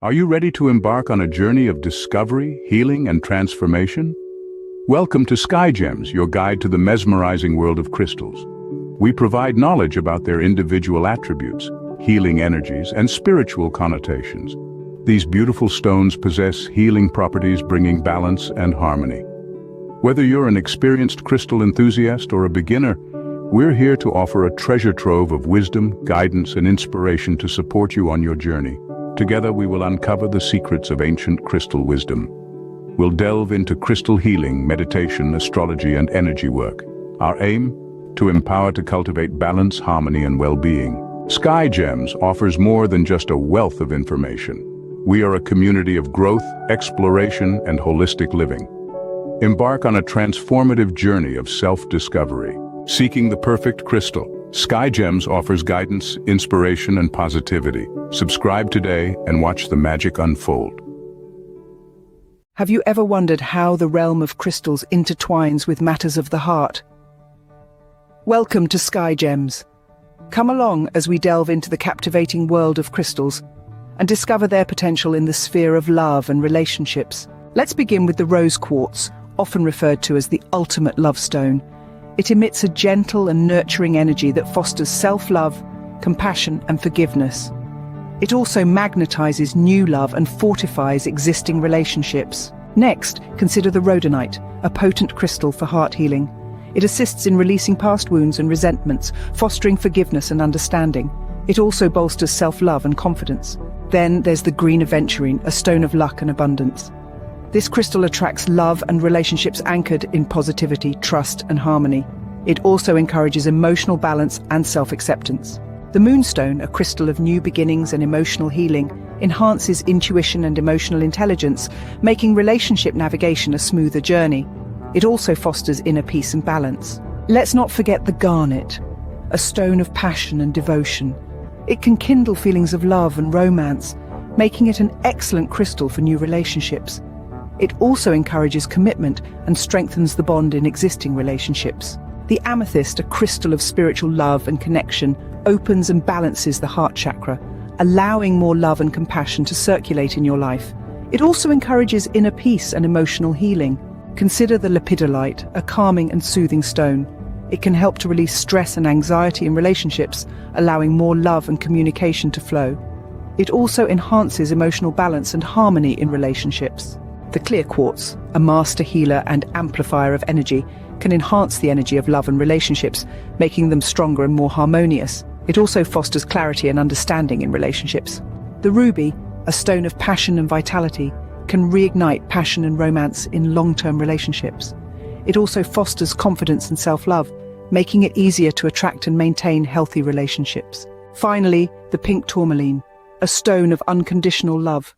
Are you ready to embark on a journey of discovery, healing, and transformation? Welcome to SkyyGems, your guide to the mesmerizing world of crystals. We provide knowledge about their individual attributes, healing energies, and spiritual connotations. These beautiful stones possess healing properties, bringing balance and harmony. Whether you're an experienced crystal enthusiast or a beginner, we're here to offer a treasure trove of wisdom, guidance, and inspiration to support you on your journey. Together, we will uncover the secrets of ancient crystal wisdom. We'll delve into crystal healing, meditation, astrology, and energy work. Our aim? To empower to cultivate balance, harmony, and well-being. SkyyGems offers more than just a wealth of information. We are a community of growth, exploration, and holistic living. Embark on a transformative journey of self-discovery. Seeking the perfect crystal, SkyyGems offers guidance, inspiration, and positivity. Subscribe today and watch the magic unfold. Have you ever wondered how the realm of crystals intertwines with matters of the heart? Welcome to SkyyGems. Come along as we delve into the captivating world of crystals and discover their potential in the sphere of love and relationships. Let's begin with the rose quartz, often referred to as the ultimate love stone. It emits a gentle and nurturing energy that fosters self-love, compassion, and forgiveness. It also magnetizes new love and fortifies existing relationships. Next, consider the rhodonite, a potent crystal for heart healing. It assists in releasing past wounds and resentments, fostering forgiveness and understanding. It also bolsters self-love and confidence. Then there's the green aventurine, a stone of luck and abundance. This crystal attracts love and relationships anchored in positivity, trust, and harmony. It also encourages emotional balance and self-acceptance. The moonstone, a crystal of new beginnings and emotional healing, enhances intuition and emotional intelligence, making relationship navigation a smoother journey. It also fosters inner peace and balance. Let's not forget the garnet, a stone of passion and devotion. It can kindle feelings of love and romance, making it an excellent crystal for new relationships. It also encourages commitment and strengthens the bond in existing relationships. The amethyst, a crystal of spiritual love and connection, opens and balances the heart chakra, allowing more love and compassion to circulate in your life. It also encourages inner peace and emotional healing. Consider the lepidolite, a calming and soothing stone. It can help to release stress and anxiety in relationships, allowing more love and communication to flow. It also enhances emotional balance and harmony in relationships. The clear quartz, a master healer and amplifier of energy, can enhance the energy of love and relationships, making them stronger and more harmonious. It also fosters clarity and understanding in relationships. The ruby, a stone of passion and vitality, can reignite passion and romance in long-term relationships. It also fosters confidence and self-love, making it easier to attract and maintain healthy relationships. Finally, the pink tourmaline, a stone of unconditional love.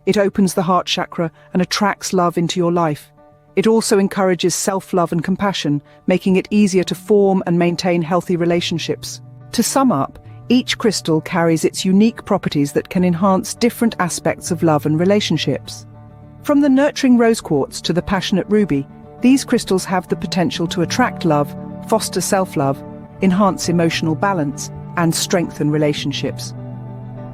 It opens the heart chakra and attracts love into your life. It also encourages self-love and compassion, making it easier to form and maintain healthy relationships. To sum up, each crystal carries its unique properties that can enhance different aspects of love and relationships. From the nurturing rose quartz to the passionate ruby, these crystals have the potential to attract love, foster self-love, enhance emotional balance, and strengthen relationships.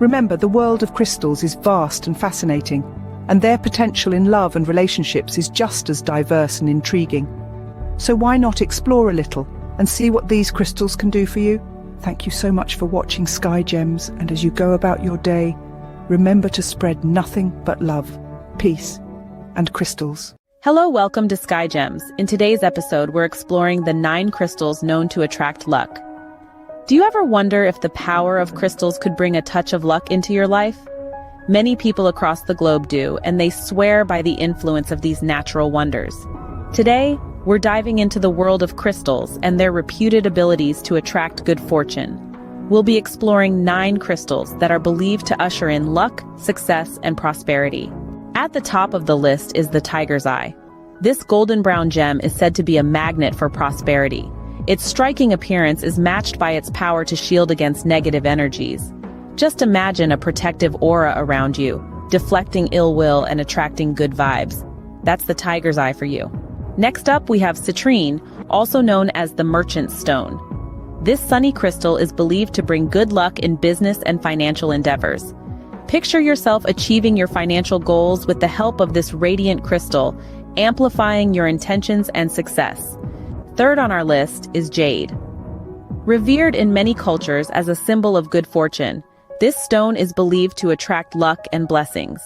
Remember, the world of crystals is vast and fascinating, and their potential in love and relationships is just as diverse and intriguing. So why not explore a little and see what these crystals can do for you? Thank you so much for watching SkyyGems, and as you go about your day, remember to spread nothing but love, peace, and crystals. Hello, welcome to SkyyGems. In today's episode, we're exploring the 9 crystals known to attract luck. Do you ever wonder if the power of crystals could bring a touch of luck into your life? Many people across the globe do, and they swear by the influence of these natural wonders. Today, we're diving into the world of crystals and their reputed abilities to attract good fortune. We'll be exploring 9 crystals that are believed to usher in luck, success, and prosperity. At the top of the list is the tiger's eye. This golden brown gem is said to be a magnet for prosperity. Its striking appearance is matched by its power to shield against negative energies. Just imagine a protective aura around you, deflecting ill will and attracting good vibes. That's the tiger's eye for you. Next up, we have citrine, also known as the merchant's stone. This sunny crystal is believed to bring good luck in business and financial endeavors. Picture yourself achieving your financial goals with the help of this radiant crystal, amplifying your intentions and success. Third on our list is jade. Revered in many cultures as a symbol of good fortune, this stone is believed to attract luck and blessings.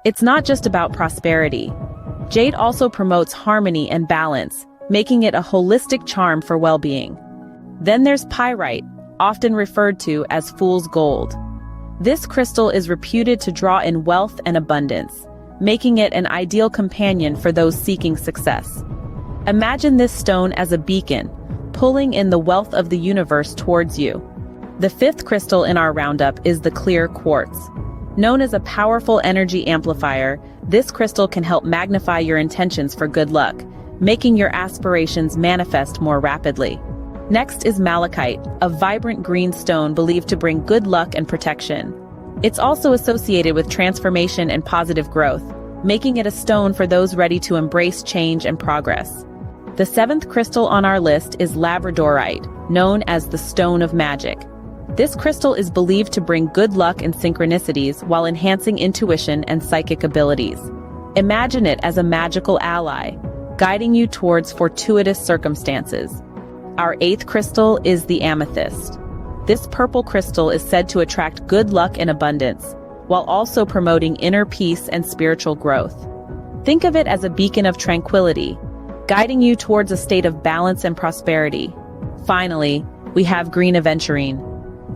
It's not just about prosperity. Jade also promotes harmony and balance, making it a holistic charm for well-being. Then there's pyrite, often referred to as fool's gold. This crystal is reputed to draw in wealth and abundance, making it an ideal companion for those seeking success. Imagine this stone as a beacon, pulling in the wealth of the universe towards you. The fifth crystal in our roundup is the clear quartz. Known as a powerful energy amplifier, this crystal can help magnify your intentions for good luck, making your aspirations manifest more rapidly. Next is malachite, a vibrant green stone believed to bring good luck and protection. It's also associated with transformation and positive growth, making it a stone for those ready to embrace change and progress. The seventh crystal on our list is labradorite, known as the stone of magic. This crystal is believed to bring good luck and synchronicities while enhancing intuition and psychic abilities. Imagine it as a magical ally, guiding you towards fortuitous circumstances. Our eighth crystal is the amethyst. This purple crystal is said to attract good luck and abundance, while also promoting inner peace and spiritual growth. Think of it as a beacon of tranquility, guiding you towards a state of balance and prosperity. Finally, we have green aventurine.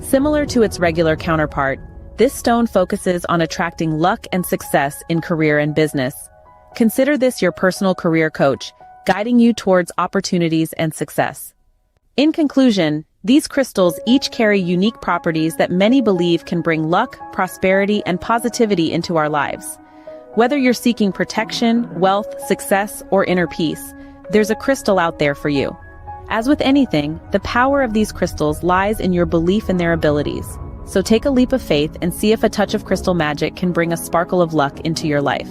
Similar to its regular counterpart, this stone focuses on attracting luck and success in career and business. Consider this your personal career coach, guiding you towards opportunities and success. In conclusion, these crystals each carry unique properties that many believe can bring luck, prosperity, and positivity into our lives. Whether you're seeking protection, wealth, success, or inner peace, there's a crystal out there for you. As with anything, the power of these crystals lies in your belief in their abilities. So take a leap of faith and see if a touch of crystal magic can bring a sparkle of luck into your life.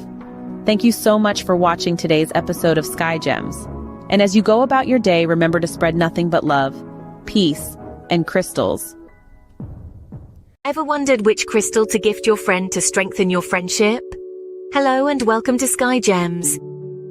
Thank you so much for watching today's episode of SkyyGems. And as you go about your day, remember to spread nothing but love, peace, and crystals. Ever wondered which crystal to gift your friend to strengthen your friendship? Hello and welcome to SkyyGems.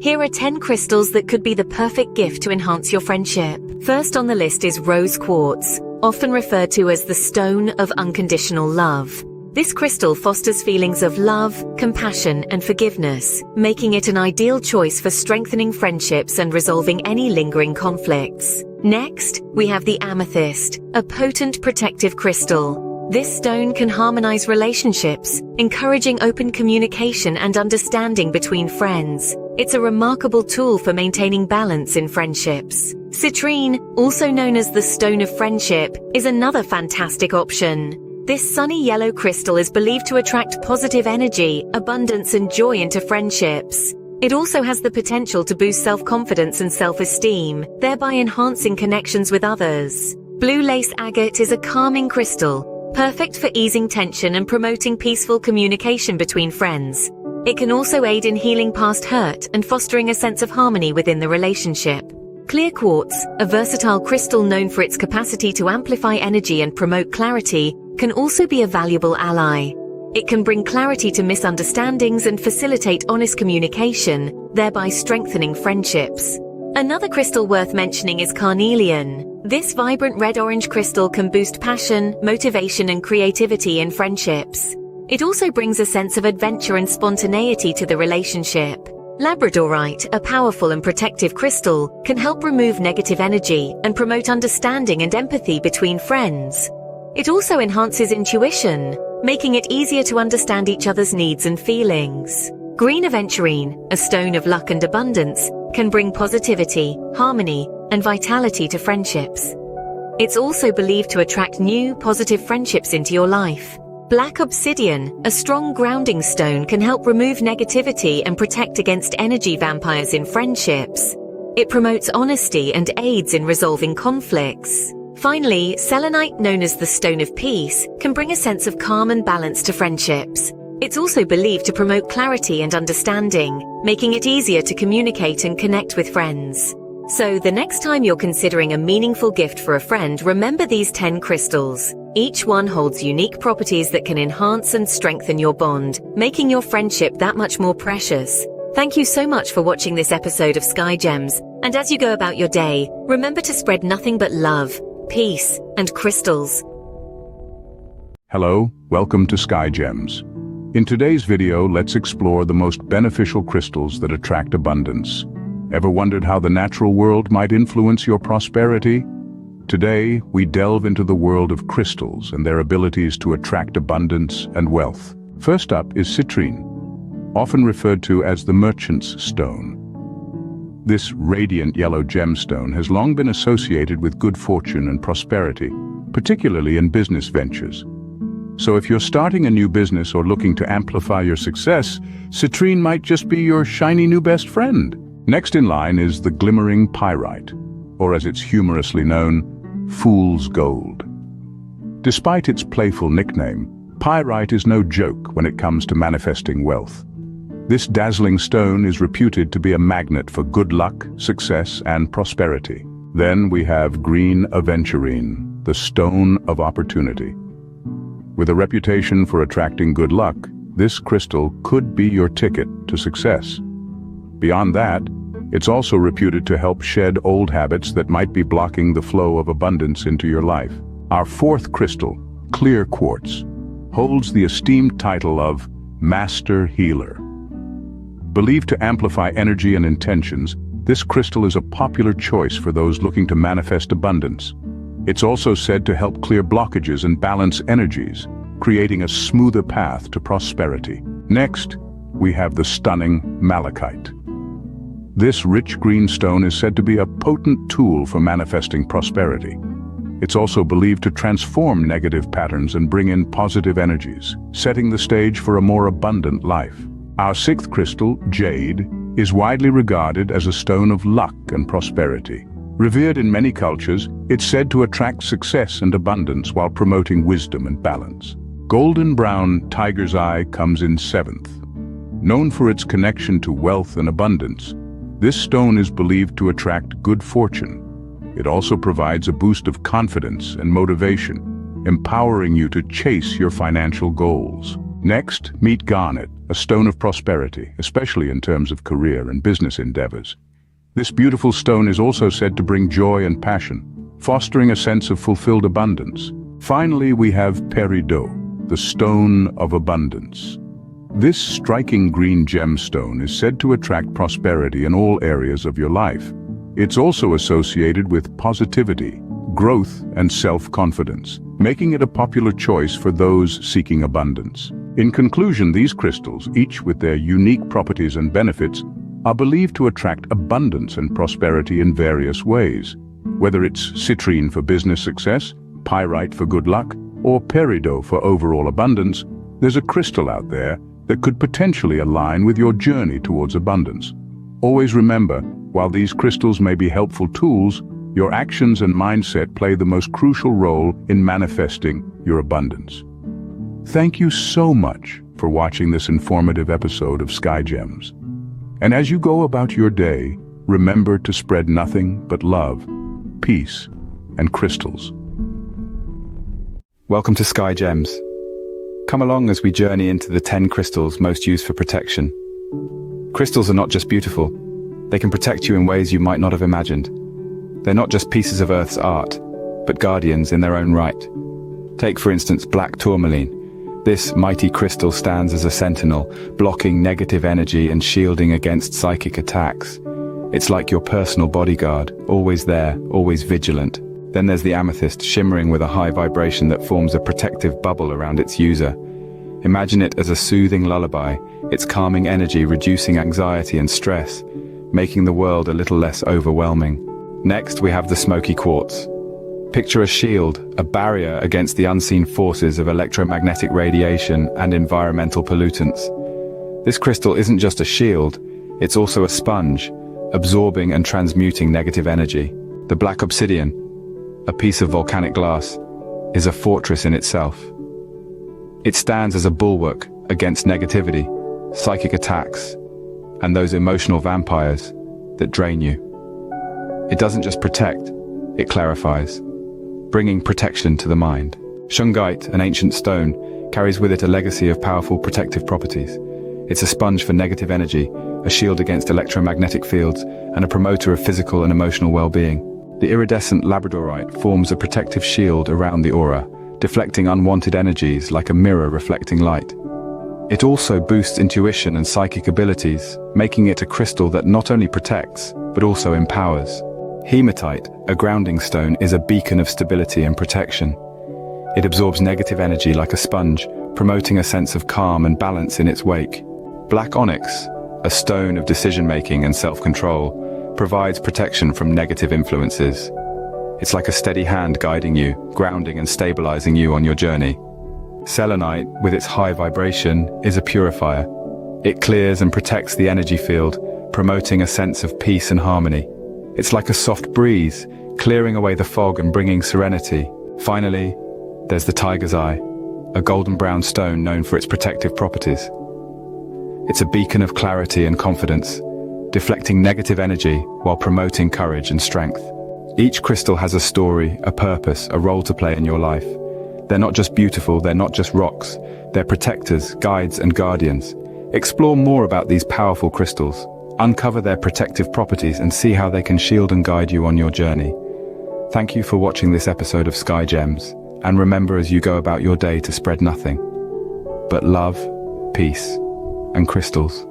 Here are 10 crystals that could be the perfect gift to enhance your friendship. First on the list is rose quartz, often referred to as the stone of unconditional love. This crystal fosters feelings of love, compassion, and forgiveness, making it an ideal choice for strengthening friendships and resolving any lingering conflicts. Next, we have the amethyst, a potent protective crystal. This stone can harmonize relationships, encouraging open communication and understanding between friends. It's a remarkable tool for maintaining balance in friendships. Citrine, also known as the stone of friendship, is another fantastic option. This sunny yellow crystal is believed to attract positive energy, abundance, and joy into friendships. It also has the potential to boost self-confidence and self-esteem, thereby enhancing connections with others. Blue lace agate is a calming crystal, perfect for easing tension and promoting peaceful communication between friends. It can also aid in healing past hurt and fostering a sense of harmony within the relationship. Clear quartz, a versatile crystal known for its capacity to amplify energy and promote clarity, can also be a valuable ally. It can bring clarity to misunderstandings and facilitate honest communication, thereby strengthening friendships. Another crystal worth mentioning is carnelian. This vibrant red-orange crystal can boost passion, motivation, and creativity in friendships. It also brings a sense of adventure and spontaneity to the relationship. Labradorite, a powerful and protective crystal, can help remove negative energy and promote understanding and empathy between friends. It also enhances intuition, making it easier to understand each other's needs and feelings. Green aventurine, a stone of luck and abundance, can bring positivity, harmony, and vitality to friendships. It's also believed to attract new, positive friendships into your life. Black obsidian, a strong grounding stone, can help remove negativity and protect against energy vampires in friendships. It promotes honesty and aids in resolving conflicts. Finally, selenite, known as the stone of peace, can bring a sense of calm and balance to friendships. It's also believed to promote clarity and understanding, making it easier to communicate and connect with friends. So the next time you're considering a meaningful gift for a friend, remember these 10 crystals. Each one holds unique properties that can enhance and strengthen your bond, making your friendship that much more precious. Thank you so much for watching this episode of SkyyGems. And as you go about your day, remember to spread nothing but love, peace, and crystals. Hello, welcome to SkyyGems. In today's video, let's explore the most beneficial crystals that attract abundance. Ever wondered how the natural world might influence your prosperity? Today, we delve into the world of crystals and their abilities to attract abundance and wealth. First up is citrine, often referred to as the merchant's stone. This radiant yellow gemstone has long been associated with good fortune and prosperity, particularly in business ventures. So if you're starting a new business or looking to amplify your success, citrine might just be your shiny new best friend. Next in line is the glimmering pyrite, or as it's humorously known, fool's gold. Despite its playful nickname, pyrite is no joke when it comes to manifesting wealth. This dazzling stone is reputed to be a magnet for good luck, success, and prosperity. Then we have green aventurine, the stone of opportunity. With a reputation for attracting good luck, this crystal could be your ticket to success. Beyond that, it's also reputed to help shed old habits that might be blocking the flow of abundance into your life. Our fourth crystal, clear quartz, holds the esteemed title of Master Healer. Believed to amplify energy and intentions, this crystal is a popular choice for those looking to manifest abundance. It's also said to help clear blockages and balance energies, creating a smoother path to prosperity. Next, we have the stunning malachite. This rich green stone is said to be a potent tool for manifesting prosperity. It's also believed to transform negative patterns and bring in positive energies, setting the stage for a more abundant life. Our sixth crystal, jade, is widely regarded as a stone of luck and prosperity. Revered in many cultures, it's said to attract success and abundance while promoting wisdom and balance. Golden brown tiger's eye comes in seventh. Known for its connection to wealth and abundance, this stone is believed to attract good fortune. It also provides a boost of confidence and motivation, empowering you to chase your financial goals. Next, meet garnet, a stone of prosperity, especially in terms of career and business endeavors. This beautiful stone is also said to bring joy and passion, fostering a sense of fulfilled abundance. Finally, we have peridot, the stone of abundance. This striking green gemstone is said to attract prosperity in all areas of your life. It's also associated with positivity, growth, and self-confidence, making it a popular choice for those seeking abundance. In conclusion, these crystals, each with their unique properties and benefits, are believed to attract abundance and prosperity in various ways. Whether it's citrine for business success, pyrite for good luck, or peridot for overall abundance, there's a crystal out there that could potentially align with your journey towards abundance. Always remember, while these crystals may be helpful tools, your actions and mindset play the most crucial role in manifesting your abundance. Thank you so much for watching this informative episode of SkyyGems. And as you go about your day, remember to spread nothing but love, peace, and crystals. Welcome to SkyyGems. Come along as we journey into the 10 crystals most used for protection. Crystals are not just beautiful, they can protect you in ways you might not have imagined. They're not just pieces of Earth's art, but guardians in their own right. Take, for instance, black tourmaline. This mighty crystal stands as a sentinel, blocking negative energy and shielding against psychic attacks. It's like your personal bodyguard, always there, always vigilant. Then there's the amethyst, shimmering with a high vibration that forms a protective bubble around its user. Imagine it as a soothing lullaby, its calming energy reducing anxiety and stress, making the world a little less overwhelming. Next, we have the smoky quartz. Picture a shield, a barrier against the unseen forces of electromagnetic radiation and environmental pollutants. This crystal isn't just a shield, it's also a sponge, absorbing and transmuting negative energy. The black obsidian, a piece of volcanic glass, is a fortress in itself. It stands as a bulwark against negativity, psychic attacks, and those emotional vampires that drain you. It doesn't just protect, it clarifies, bringing protection to the mind. Shungite, an ancient stone, carries with it a legacy of powerful protective properties. It's a sponge for negative energy, a shield against electromagnetic fields, and a promoter of physical and emotional well-being. The iridescent labradorite forms a protective shield around the aura, deflecting unwanted energies like a mirror reflecting light. It also boosts intuition and psychic abilities, making it a crystal that not only protects, but also empowers. Hematite, a grounding stone, is a beacon of stability and protection. It absorbs negative energy like a sponge, promoting a sense of calm and balance in its wake. Black onyx, a stone of decision-making and self-control, provides protection from negative influences. It's like a steady hand guiding you, grounding and stabilizing you on your journey. Selenite, with its high vibration, is a purifier. It clears and protects the energy field, promoting a sense of peace and harmony. It's like a soft breeze, clearing away the fog and bringing serenity. Finally, there's the tiger's eye, a golden brown stone known for its protective properties. It's a beacon of clarity and confidence, deflecting negative energy while promoting courage and strength. Each crystal has a story, a purpose, a role to play in your life. They're not just beautiful, they're not just rocks. They're protectors, guides, and guardians. Explore more about these powerful crystals. Uncover their protective properties and see how they can shield and guide you on your journey. Thank you for watching this episode of SkyyGems, and remember as you go about your day to spread nothing but love, peace, and crystals.